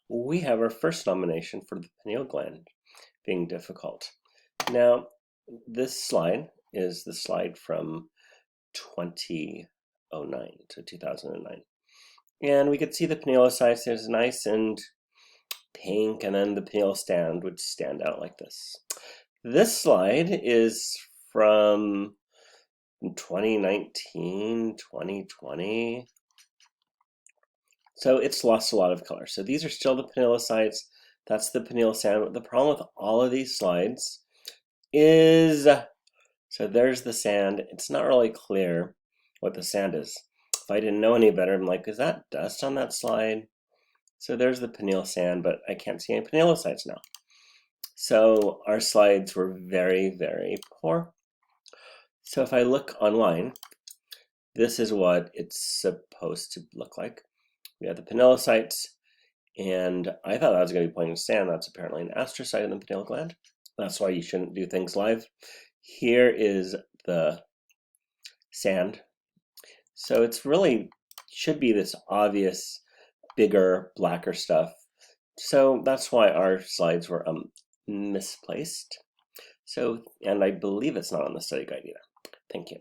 we have our first nomination for the pineal gland being difficult. Now, this slide is the slide from 2009 to 2009. And we could see the pinealocytes. There's nice and pink, and then the pineal stand would stand out like this. This slide is from 2019, 2020. So it's lost a lot of color. So these are still the pinealocytes. That's the pineal stand. The problem with all of these slides is, so there's the sand. It's not really clear what the sand is. If I didn't know any better, I'm like, is that dust on that slide? So there's the pineal sand, but I can't see any pinealocytes now. So our slides were very, very poor. So if I look online, this is what it's supposed to look like. We have the pinealocytes, and I thought that was going to be pointing to sand. That's apparently an astrocyte in the pineal gland. That's why you shouldn't do things live. Here is the sand. So it's really should be this obvious, bigger, blacker stuff. So that's why our slides were misplaced. So, and I believe it's not on the study guide either. Thank you.